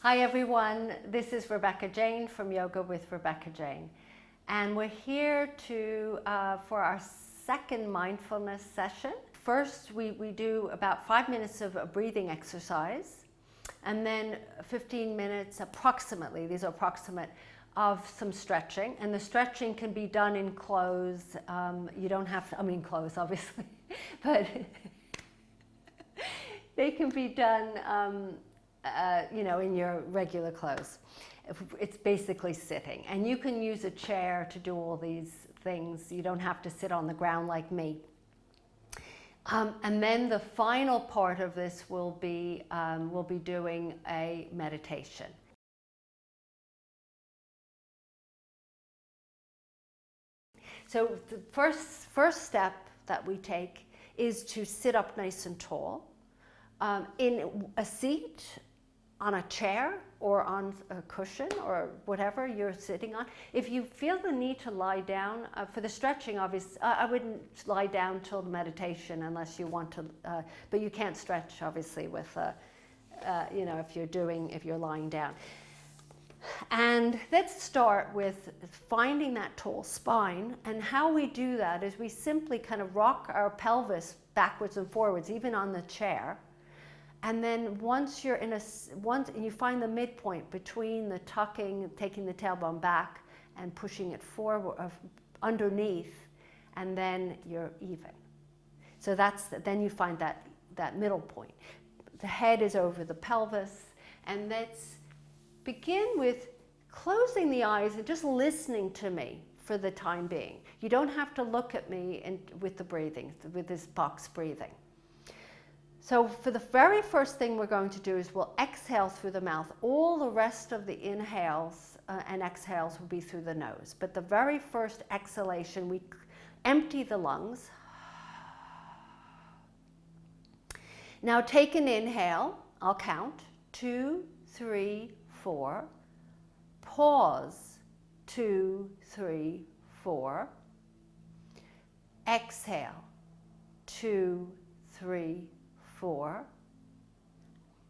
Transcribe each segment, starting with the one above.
Hi everyone, this is Rebecca Jane from Yoga with Rebecca Jane, and we're here for our second mindfulness session. First we do about 5 minutes of a breathing exercise, and then 15 minutes approximately, these are approximate, of some stretching. And the stretching can be done in clothes. You don't have to, clothes obviously, but they can be done in your regular clothes. It's basically sitting, and you can use a chair to do all these things. You don't have to sit on the ground like me. And then the final part of this will be doing a meditation. So the first step that we take is to sit up nice and tall, in a seat, on a chair, or on a cushion, or whatever you're sitting on. If you feel the need to lie down, for the stretching, obviously, I wouldn't lie down till the meditation unless you want to, but you can't stretch, obviously, with, if you're lying down. And let's start with finding that tall spine, and how we do that is we simply kind of rock our pelvis backwards and forwards, even on the chair. And then once you find the midpoint between the tucking, taking the tailbone back and pushing it forward, underneath, and then you're even. So then you find that middle point. The head is over the pelvis, and let's begin with closing the eyes and just listening to me for the time being. You don't have to look at me with the breathing, with this box breathing. So for the very first thing we're going to do is we'll exhale through the mouth. All the rest of the inhales and exhales will be through the nose. But the very first exhalation, we empty the lungs. Now take an inhale. I'll count. 2, 3, 4. Pause. 2, 3, 4. Exhale. 2, 3, 4,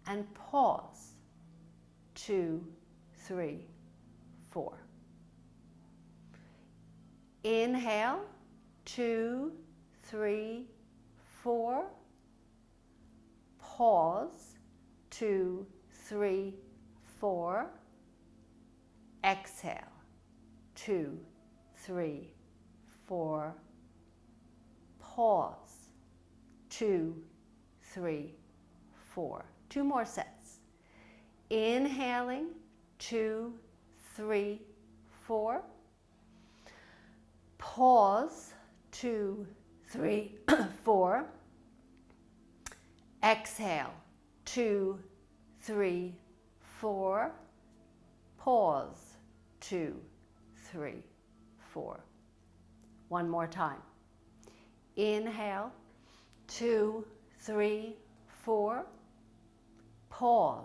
and pause. 2, 3, 4. Inhale. 2, 3, 4. Pause. 2, 3, 4. Exhale. 2, 3, 4. Pause. 2, 3, 4. 2 more sets. Inhaling. 2, 3, 4. Pause. 2, 3, 4. Exhale. 2, 3, 4. Pause. 2, 3, 4. One more time. Inhale. 2, 3, 4. Pause.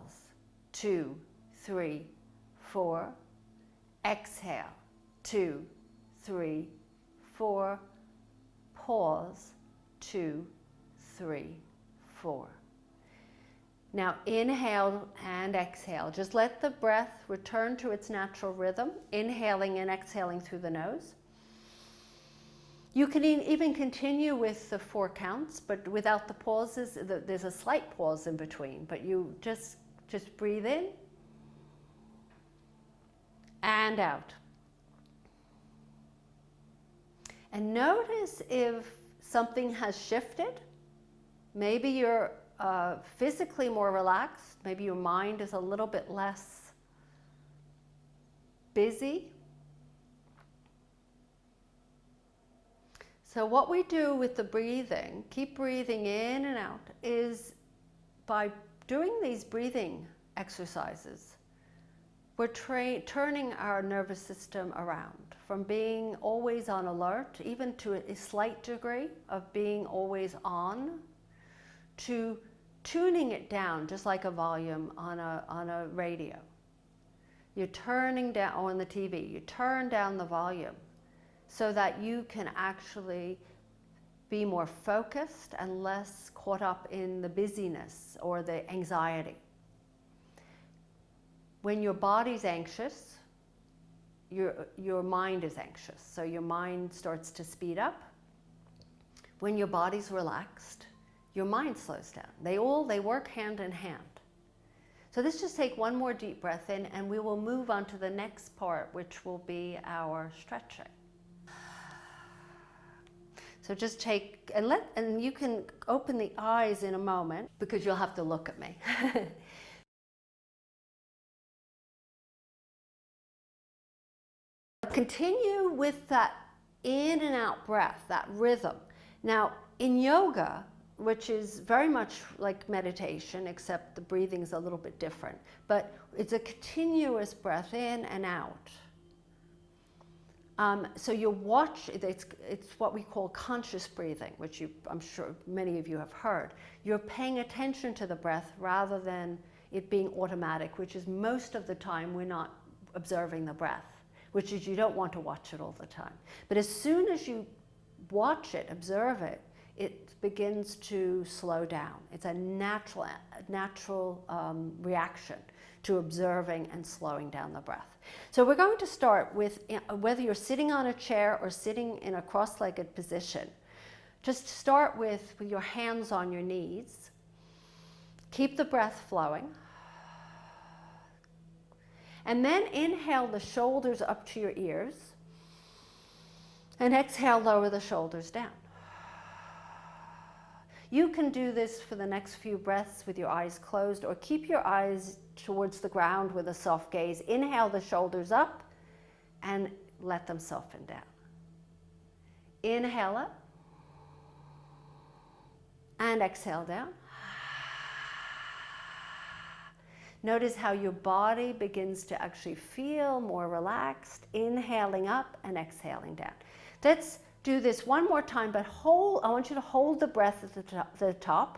2, 3, 4. Exhale. 2, 3, 4. Pause. 2, 3, 4. Now inhale and exhale. Just let the breath return to its natural rhythm, inhaling and exhaling through the nose. You can even continue with the 4 counts, but without the pauses. There's a slight pause in between, but you just breathe in and out. And notice if something has shifted. Maybe you're physically more relaxed. Maybe your mind is a little bit less busy. So what we do with the breathing, keep breathing in and out, is by doing these breathing exercises, we're turning our nervous system around from being always on alert, even to a slight degree of being always on, to tuning it down, just like a volume on a radio. You're turning down, or on the TV, you turn down the volume, so that you can actually be more focused and less caught up in the busyness or the anxiety. When your body's anxious, your mind is anxious. So your mind starts to speed up. When your body's relaxed, your mind slows down. They work hand in hand. So let's just take one more deep breath in, and we will move on to the next part, which will be our stretching. So just take, and you can open the eyes in a moment, because you'll have to look at me. Continue with that in and out breath, that rhythm. Now, in yoga, which is very much like meditation, except the breathing is a little bit different, but it's a continuous breath in and out. So you watch, it's what we call conscious breathing, which I'm sure many of you have heard. You're paying attention to the breath rather than it being automatic, which is most of the time we're not observing the breath, which is you don't want to watch it all the time. But as soon as you watch it, observe it, it begins to slow down. It's a natural reaction to observing and slowing down the breath. So we're going to start with, whether you're sitting on a chair or sitting in a cross-legged position, just start with your hands on your knees. Keep the breath flowing. And then inhale the shoulders up to your ears. And exhale, lower the shoulders down. You can do this for the next few breaths with your eyes closed, or keep your eyes towards the ground with a soft gaze. Inhale the shoulders up and let them soften down. Inhale up and exhale down. Notice how your body begins to actually feel more relaxed, inhaling up and exhaling down. Let's do this one more time, but I want you to hold the breath at the top.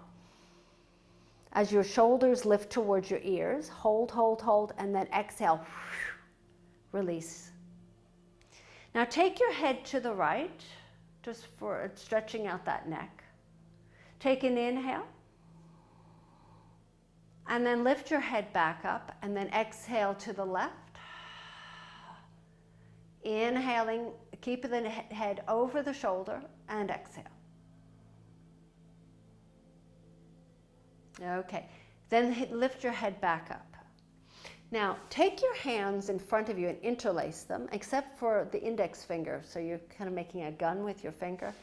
As your shoulders lift towards your ears, hold, hold, hold, and then exhale, release. Now take your head to the right, just for stretching out that neck. Take an inhale, and then lift your head back up, and then exhale to the left. Inhaling, keep the head over the shoulder, and exhale. Okay, then lift your head back up. Now, take your hands in front of you and interlace them, except for the index finger, so you're kind of making a gun with your finger.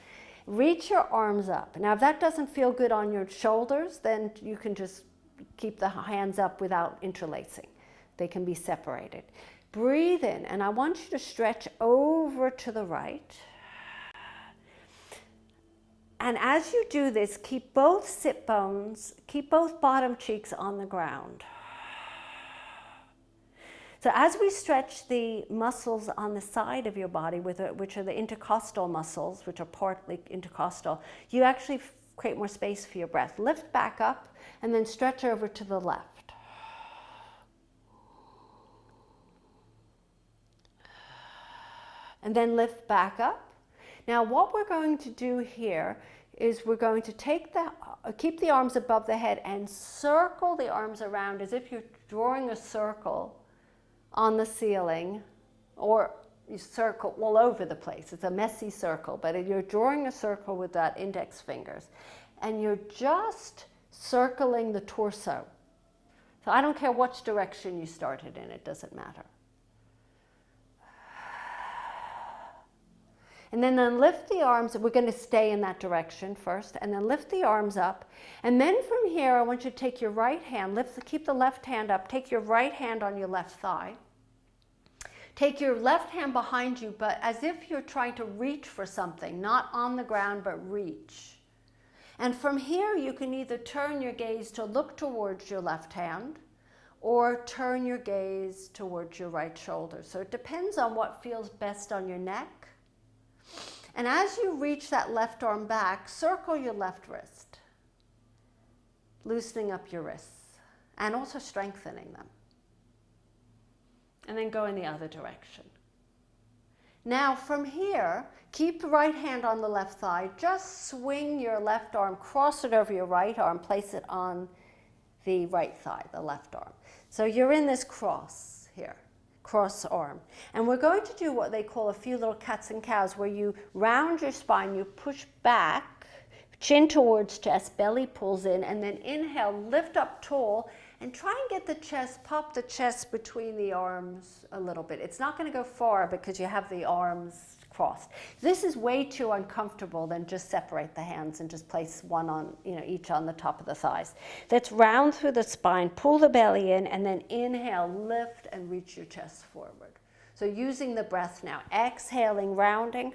Reach your arms up. Now, if that doesn't feel good on your shoulders, then you can just keep the hands up without interlacing. They can be separated. Breathe in, and I want you to stretch over to the right. And as you do this, keep both sit bones, keep both bottom cheeks on the ground. So as we stretch the muscles on the side of your body, which are the intercostal muscles, which are partly intercostal, you actually create more space for your breath. Lift back up and then stretch over to the left. And then lift back up. Now what we're going to do here is we're going to keep the arms above the head and circle the arms around as if you're drawing a circle on the ceiling, or you circle all over the place. It's a messy circle, but you're drawing a circle with that index fingers. And you're just circling the torso. So I don't care which direction you started in, it doesn't matter. And then lift the arms, we're going to stay in that direction first, and then lift the arms up. And then from here, I want you to take your right hand, keep the left hand up, take your right hand on your left thigh. Take your left hand behind you, but as if you're trying to reach for something, not on the ground, but reach. And from here, you can either turn your gaze to look towards your left hand, or turn your gaze towards your right shoulder. So it depends on what feels best on your neck. And as you reach that left arm back, circle your left wrist, loosening up your wrists and also strengthening them. And then go in the other direction. Now from here, keep the right hand on the left thigh, just swing your left arm, cross it over your right arm, place it on the right thigh, the left arm. So you're in this cross here, cross arm. And we're going to do what they call a few little cats and cows, where you round your spine, you push back, chin towards chest, belly pulls in, and then inhale, lift up tall, and try and get the chest, pop the chest between the arms a little bit. It's not going to go far because you have the arms crossed. This is way too uncomfortable. Then just separate the hands and just place one on, each on the top of the thighs. Let's round through the spine, pull the belly in, and then inhale, lift and reach your chest forward. So using the breath now, exhaling, rounding.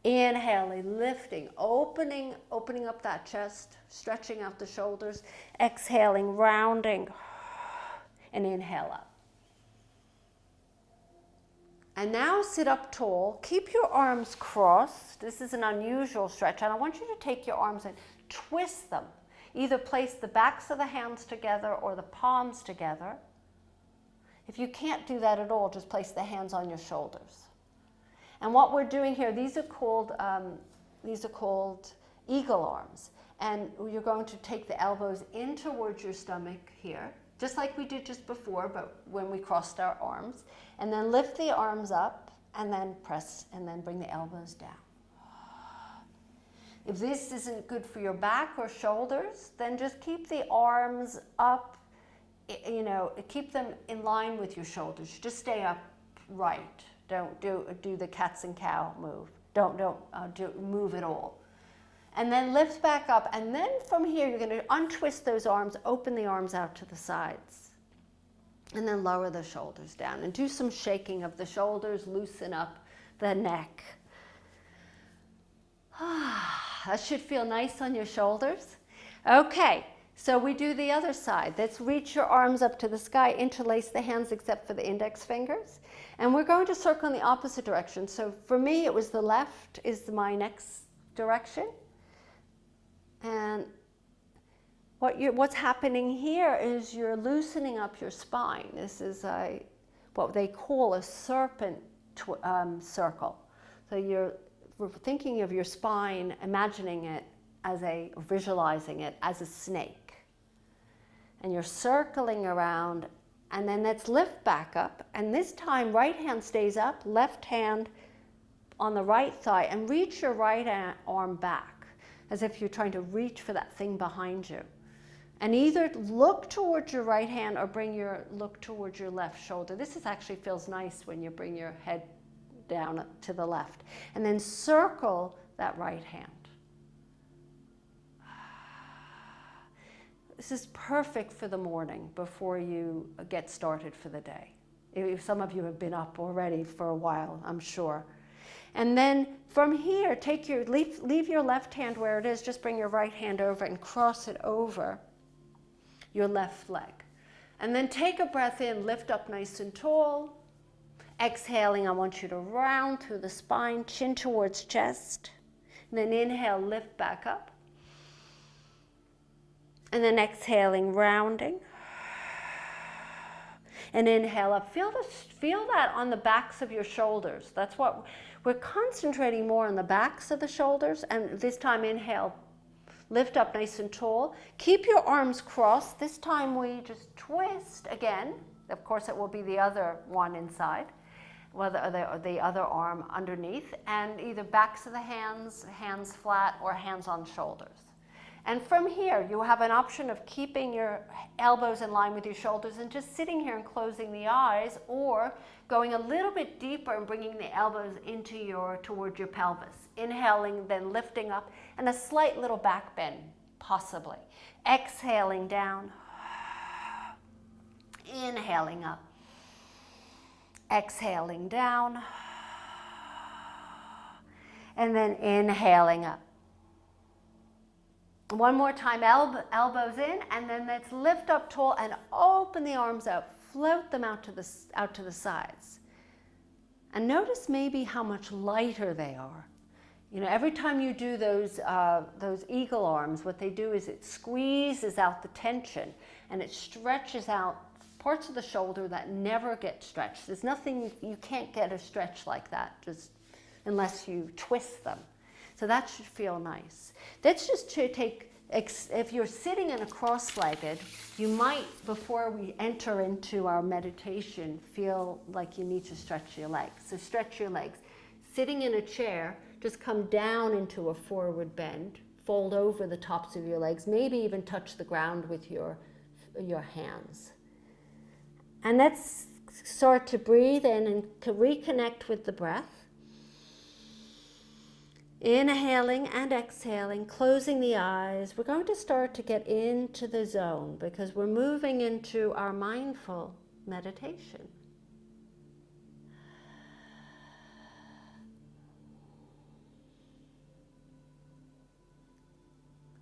Inhaling, lifting, opening up that chest, stretching out the shoulders. Exhaling, rounding, and inhale up. And now sit up tall. Keep your arms crossed. This is an unusual stretch, and I want you to take your arms and twist them. Either place the backs of the hands together or the palms together. If you can't do that at all, just place the hands on your shoulders. And what we're doing here, these are called eagle arms. And you're going to take the elbows in towards your stomach here, just like we did just before, but when we crossed our arms. And then lift the arms up, and then press, and then bring the elbows down. If this isn't good for your back or shoulders, then just keep the arms up, keep them in line with your shoulders. Just stay upright. Don't do the cats and cow move. Don't move at all. And then lift back up. And then from here, you're going to untwist those arms, open the arms out to the sides. And then lower the shoulders down. And do some shaking of the shoulders, loosen up the neck. That should feel nice on your shoulders. Okay, so we do the other side. Let's reach your arms up to the sky, interlace the hands except for the index fingers. And we're going to circle in the opposite direction. So for me, it was the left is my next direction. And what's happening here is you're loosening up your spine. This is what they call a serpent circle. So you're thinking of your spine, imagining it visualizing it as a snake. And you're circling around. And then let's lift back up. And this time, right hand stays up, left hand on the right thigh, and reach your right arm back, as if you're trying to reach for that thing behind you. And either look towards your right hand or look towards your left shoulder. This actually feels nice when you bring your head down to the left. And then circle that right hand. This is perfect for the morning before you get started for the day. Some of you have been up already for a while, I'm sure. And then from here, leave your left hand where it is, just bring your right hand over and cross it over your left leg. And then take a breath in, lift up nice and tall. Exhaling, I want you to round through the spine, chin towards chest. And then inhale, lift back up. And then exhaling, rounding. And inhale up. Feel that on the backs of your shoulders. That's what we're concentrating more on, the backs of the shoulders. And this time, inhale, lift up nice and tall. Keep your arms crossed. This time we just twist again. Of course, it will be the other one inside, or the other arm underneath. And either backs of the hands flat, or hands on shoulders. And from here, you have an option of keeping your elbows in line with your shoulders and just sitting here and closing the eyes, or going a little bit deeper and bringing the elbows toward your pelvis. Inhaling, then lifting up, and a slight little back bend, possibly. Exhaling down. Inhaling up. Exhaling down. And then inhaling up. One more time, elbows in, and then let's lift up tall and open the arms out, float them out to the sides. And notice maybe how much lighter they are. Every time you do those eagle arms, what they do is it squeezes out the tension, and it stretches out parts of the shoulder that never get stretched. There's nothing, you can't get a stretch like that, just unless you twist them. So that should feel nice. Let's just take if you're sitting in a cross-legged, you might, before we enter into our meditation, feel like you need to stretch your legs. So stretch your legs. Sitting in a chair, just come down into a forward bend, fold over the tops of your legs, maybe even touch the ground with your hands. And let's start to breathe in and to reconnect with the breath. Inhaling and exhaling, closing the eyes. We're going to start to get into the zone because we're moving into our mindful meditation.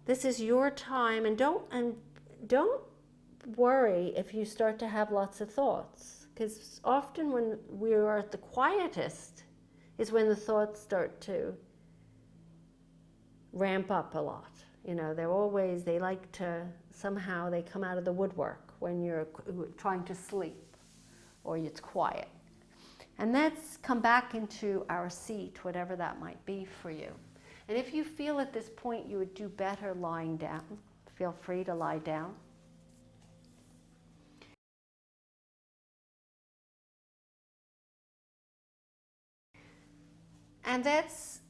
This is your time, and don't worry if you start to have lots of thoughts, because often when we are at the quietest is when the thoughts start to ramp up a lot. You know, they like to, somehow they come out of the woodwork when you're trying to sleep or it's quiet. And let's come back into our seat, whatever that might be for you. And if you feel at this point you would do better lying down, feel free to lie down. And let's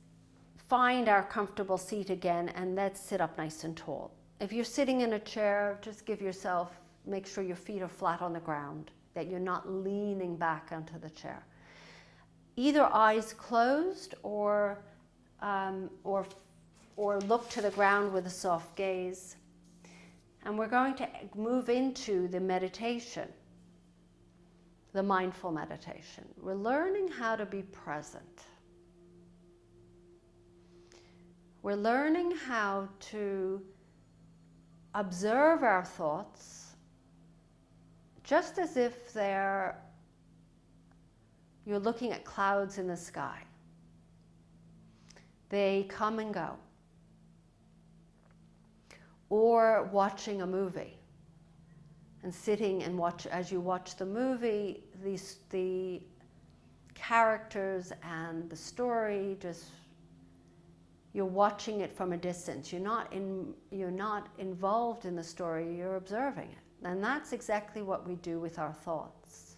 find our comfortable seat again, and let's sit up nice and tall. If you're sitting in a chair, just make sure your feet are flat on the ground, that you're not leaning back onto the chair. Either eyes closed or look to the ground with a soft gaze. And we're going to move into the meditation, the mindful meditation. We're learning how to be present. We're learning how to observe our thoughts just as if you're looking at clouds in the sky. They come and go. Or watching a movie and sitting and as you watch the movie, the characters and the story you're watching it from a distance. You're not involved in the story, you're observing it. And that's exactly what we do with our thoughts.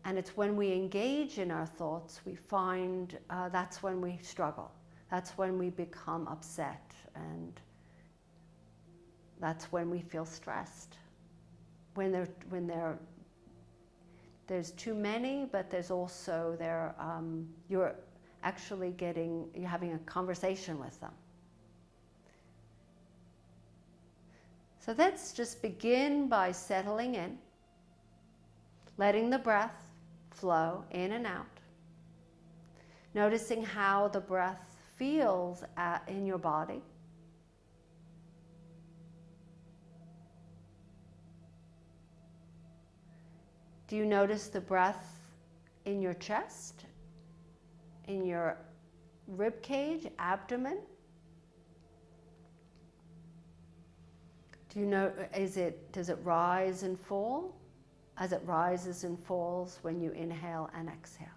And it's when we engage in our thoughts, we find that's when we struggle. That's when we become upset, and that's when we feel stressed. When there's too many, but there's also you're having a conversation with them. So let's just begin by settling in, letting the breath flow in and out, noticing how the breath feels in your body. Do you notice the breath in your chest? In your rib cage, abdomen? Do you know, does it rise and fall as it rises and falls when you inhale and exhale?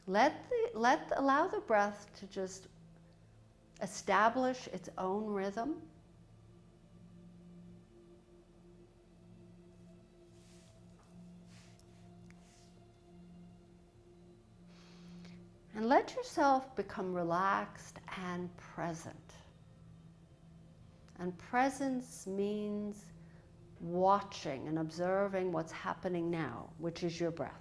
Allow the breath to just establish its own rhythm. And let yourself become relaxed and present. And presence means watching and observing what's happening now, which is your breath.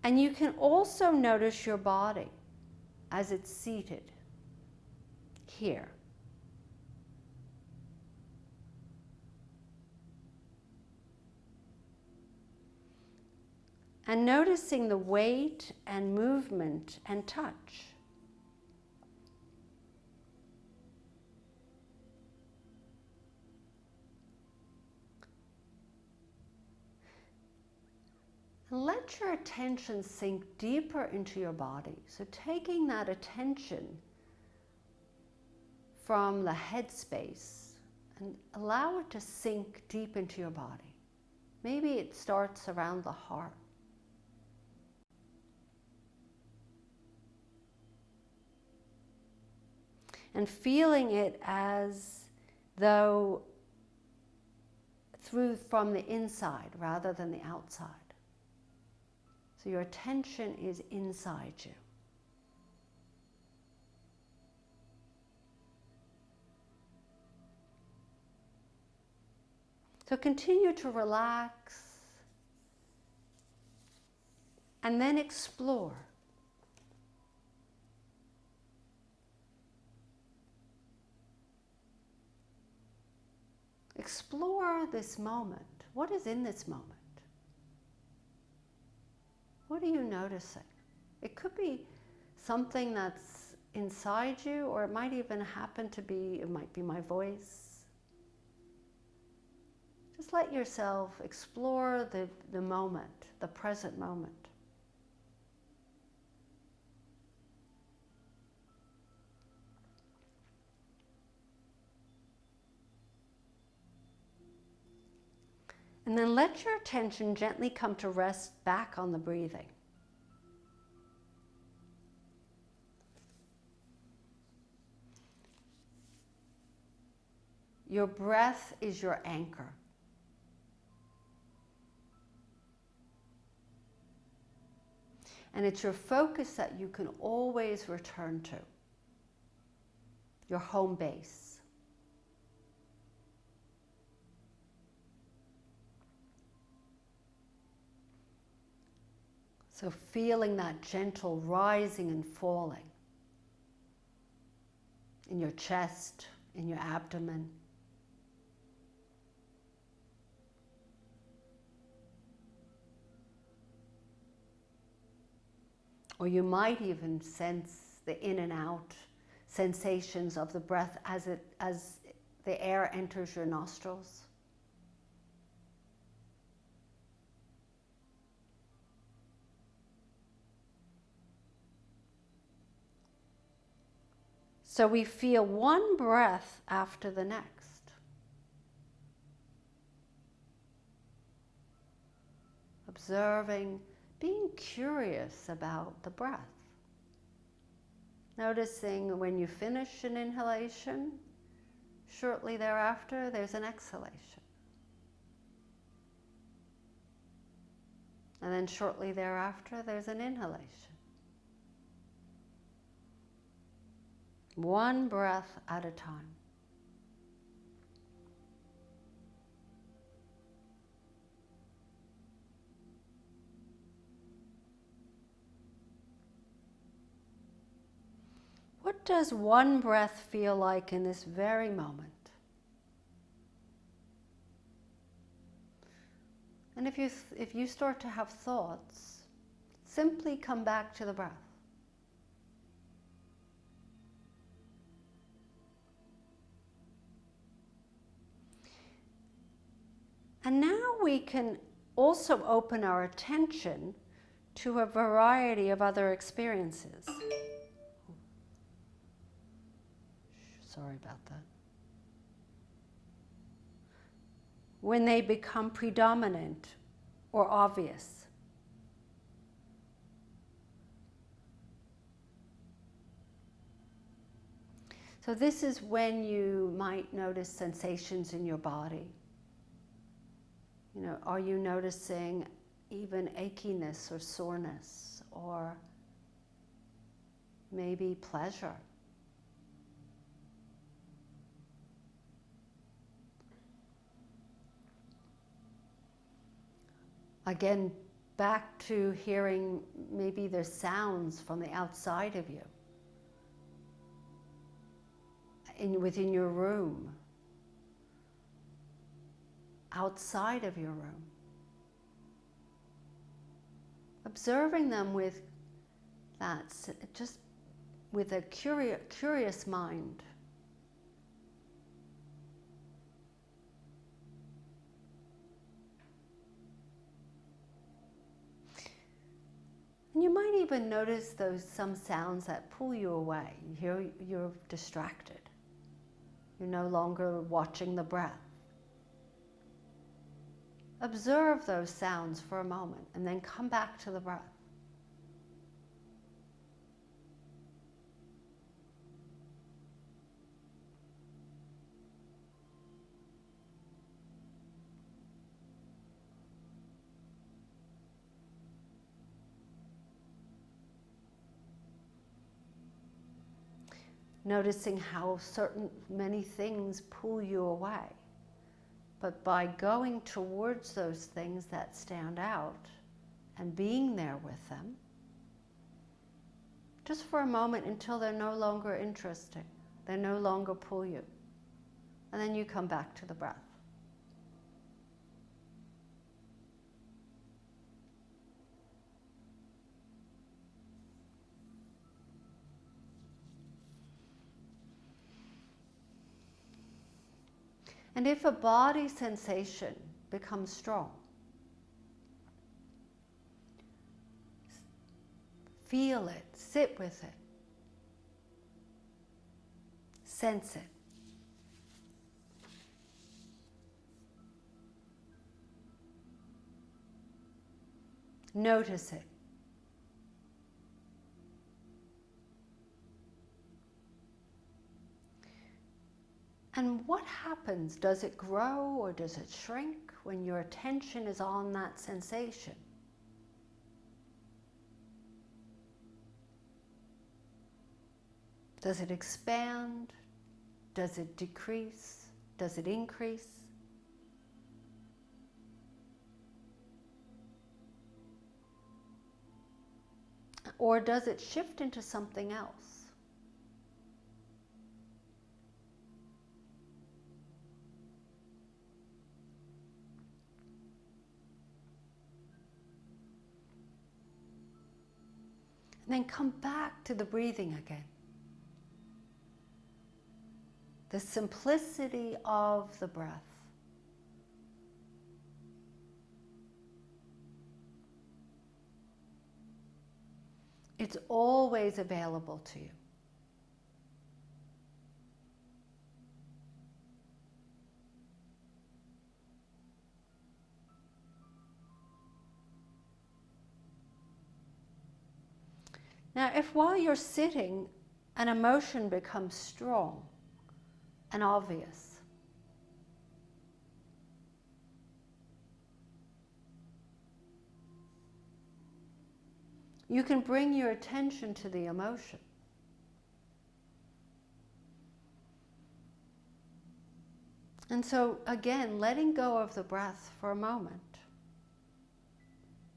And you can also notice your body as it's seated here. And noticing the weight and movement and touch. And let your attention sink deeper into your body. So taking that attention from the head space and allow it to sink deep into your body. Maybe it starts around the heart. And feeling it as though from the inside rather than the outside. So your attention is inside you. So continue to relax and then explore. Explore this moment. What is in this moment? What are you noticing? It could be something that's inside you, or it might even happen to be, it might be my voice. Just let yourself explore the moment, the present moment. And then let your attention gently come to rest back on the breathing. Your breath is your anchor. And it's your focus that you can always return to. Your home base. So feeling that gentle rising and falling in your chest, in your abdomen. Or you might even sense the in and out sensations of the breath as the air enters your nostrils. So we feel one breath after the next. Observing, being curious about the breath. Noticing when you finish an inhalation, shortly thereafter there's an exhalation. And then shortly thereafter there's an inhalation. One breath at a time. What does one breath feel like in this very moment? And if you start to have thoughts, simply come back to the breath. And now we can also open our attention to a variety of other experiences. Sorry about that. When they become predominant or obvious. So this is when you might notice sensations in your body. You know, are you noticing even achiness or soreness, or maybe pleasure? Again, back to hearing maybe there's sounds from the outside of you, within your room, outside of your room. Observing them with that, just with a curious mind. And you might even notice some sounds that pull you away. You're distracted. You're no longer watching the breath. Observe those sounds for a moment and then come back to the breath. Noticing how many things pull you away. But by going towards those things that stand out and being there with them, just for a moment until they're no longer interesting, they no longer pull you. And then you come back to the breath. And if a body sensation becomes strong, feel it, sit with it, sense it. Notice it. And what happens? Does it grow or does it shrink when your attention is on that sensation? Does it expand? Does it decrease? Does it increase? Or does it shift into something else? And then come back to the breathing again. The simplicity of the breath. It's always available to you. Now, if while you're sitting, an emotion becomes strong and obvious, you can bring your attention to the emotion. And so, again, letting go of the breath for a moment,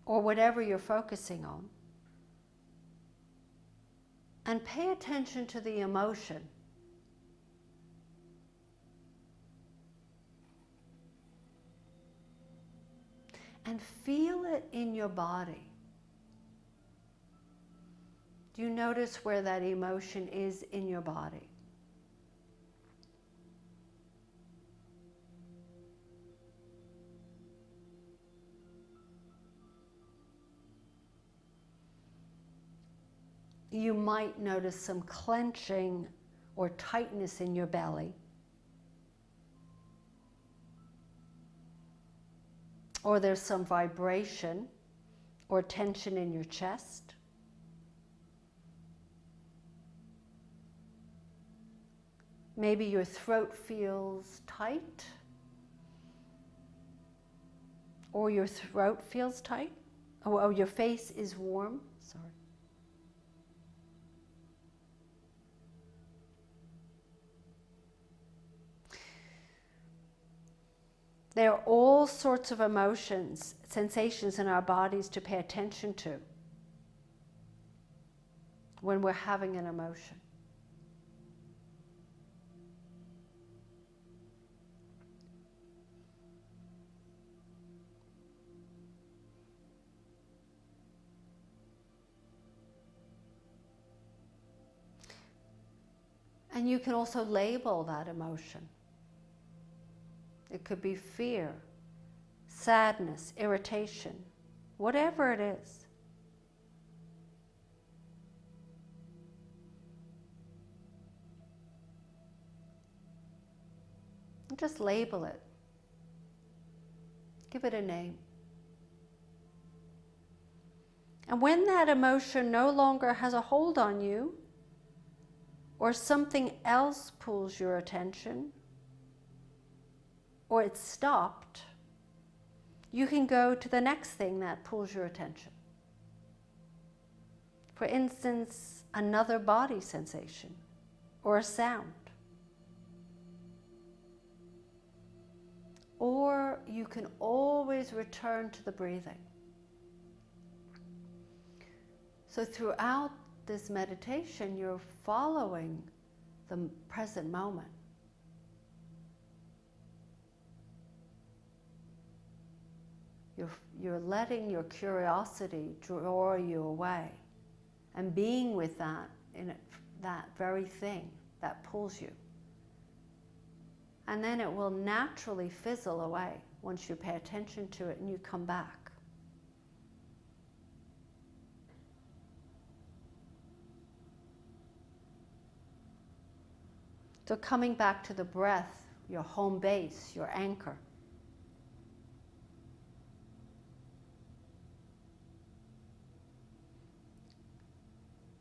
or whatever you're focusing on, and pay attention to the emotion. And feel it in your body. Do you notice where that emotion is in your body? You might notice some clenching or tightness in your belly. Or there's some vibration or tension in your chest. Maybe your throat feels tight. Or your throat feels tight. Or your face is warm. Sorry. There are all sorts of emotions, sensations in our bodies to pay attention to when we're having an emotion. And you can also label that emotion. It could be fear, sadness, irritation, whatever it is. Just label it. Give it a name. And when that emotion no longer has a hold on you, or something else pulls your attention, or it's stopped, you can go to the next thing that pulls your attention. For instance, another body sensation or a sound. Or you can always return to the breathing. So throughout this meditation, you're following the present moment. You're letting your curiosity draw you away and being with that, that very thing that pulls you. And then it will naturally fizzle away once you pay attention to it and you come back. So coming back to the breath, your home base, your anchor.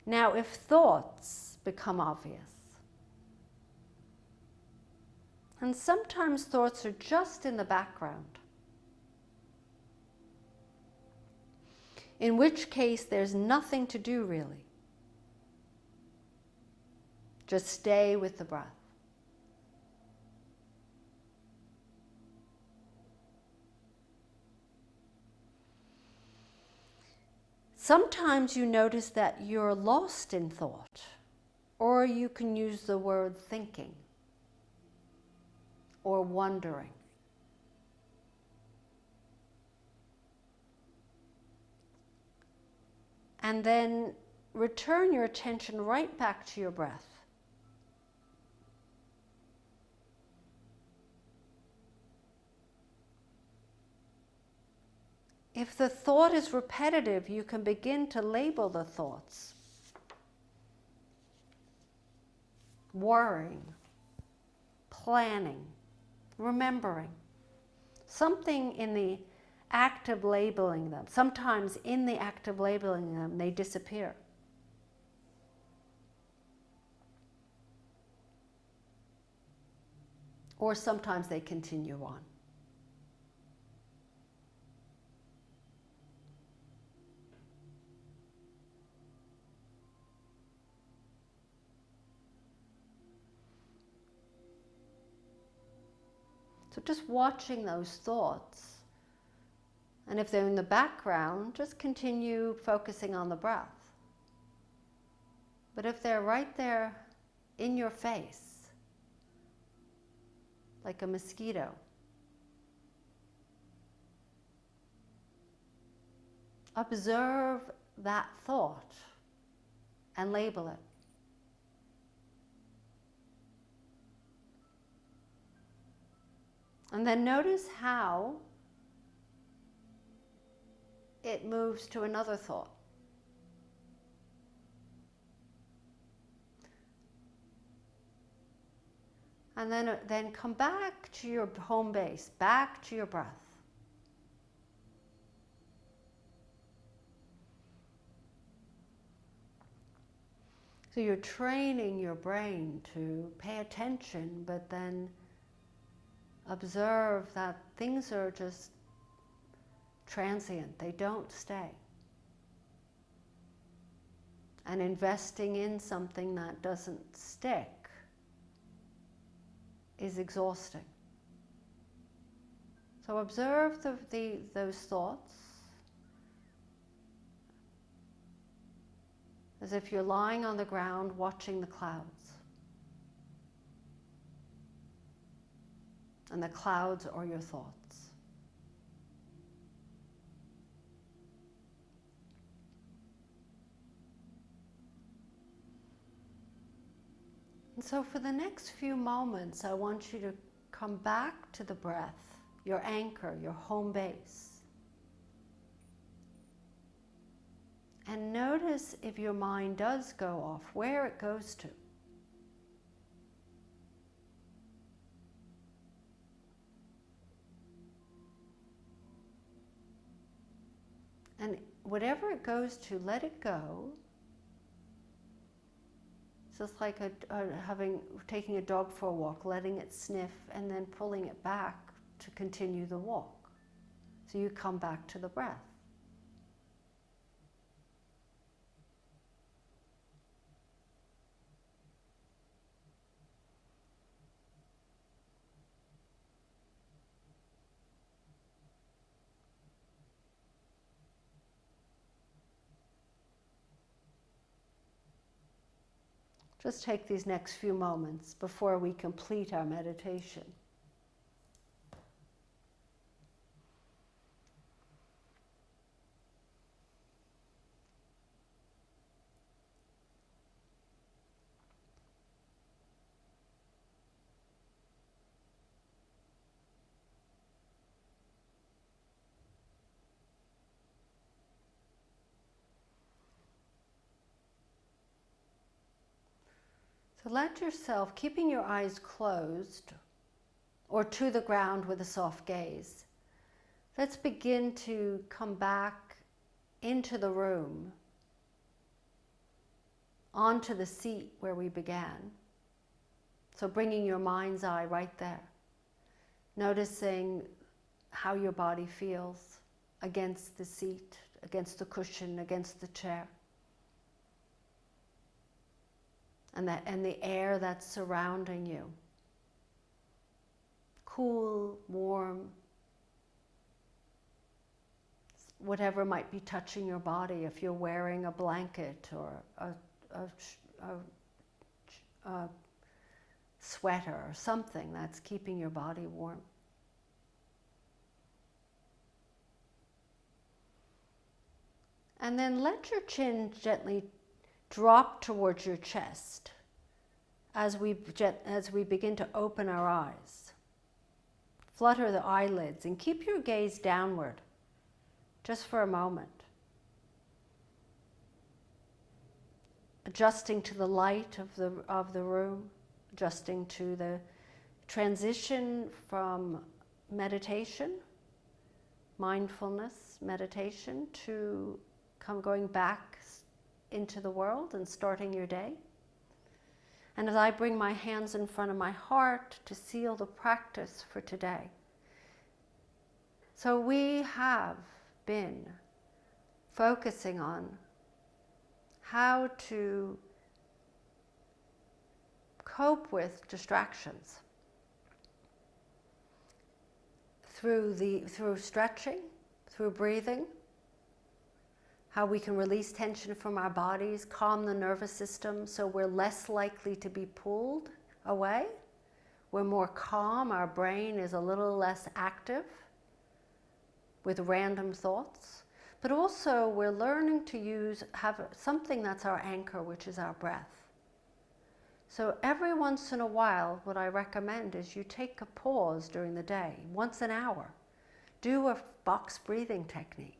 Now, if thoughts become obvious, and sometimes thoughts are just in the background, in which case there's nothing to do really. Just stay with the breath. Sometimes you notice that you're lost in thought, or you can use the word thinking or wondering. And then return your attention right back to your breath. If the thought is repetitive, you can begin to label the thoughts. Worrying, planning, remembering. Something in the act of labeling them. Sometimes in the act of labeling them, they disappear. Or sometimes they continue on. So just watching those thoughts, and if they're in the background, just continue focusing on the breath. But if they're right there in your face, like a mosquito, observe that thought and label it. And then notice how it moves to another thought. And then come back to your home base, back to your breath. So you're training your brain to pay attention, but then observe that things are just transient. They don't stay. And investing in something that doesn't stick is exhausting. So observe those thoughts as if you're lying on the ground watching the clouds. And the clouds are your thoughts. And so for the next few moments, I want you to come back to the breath, your anchor, your home base. And notice if your mind does go off, where it goes to. And whatever it goes to, let it go. So it's like taking a dog for a walk, letting it sniff and then pulling it back to continue the walk. So you come back to the breath. Just take these next few moments before we complete our meditation. So let yourself, keeping your eyes closed or to the ground with a soft gaze, let's begin to come back into the room, onto the seat where we began. So bringing your mind's eye right there, noticing how your body feels against the seat, against the cushion, against the chair. And the air that's surrounding you. Cool, warm, whatever might be touching your body, if you're wearing a blanket or a sweater or something that's keeping your body warm. And then let your chin gently drop towards your chest as we begin to open our eyes. Flutter the eyelids and keep your gaze downward just for a moment. Adjusting to the light of the room, adjusting to the transition from meditation, mindfulness meditation, to going back into the world and starting your day. And as I bring my hands in front of my heart to seal the practice for today. So we have been focusing on how to cope with distractions through stretching, through breathing, how we can release tension from our bodies, calm the nervous system so we're less likely to be pulled away. We're more calm, our brain is a little less active with random thoughts. But also we're learning to have something that's our anchor, which is our breath. So every once in a while, what I recommend is you take a pause during the day, once an hour. Do a box breathing technique.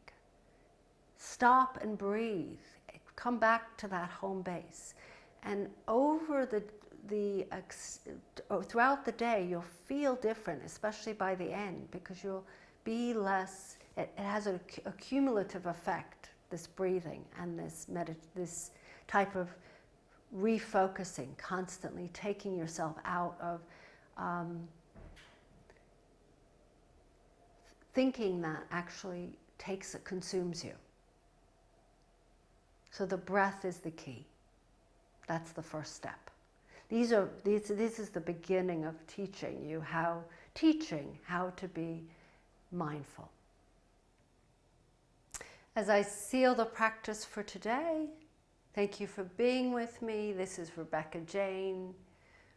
Stop and breathe. Come back to that home base. And over throughout the day, you'll feel different, especially by the end, because you'll be less, it has a cumulative effect, this breathing and this type of refocusing, constantly taking yourself out of thinking that actually consumes you. So the breath is the key. That's the first step. This is the beginning of teaching you how to be mindful. As I seal the practice for today, thank you for being with me. This is Rebecca Jane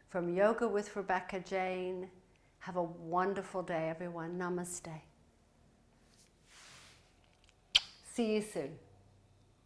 from Yoga with Rebecca Jane. Have a wonderful day, everyone. Namaste. See you soon.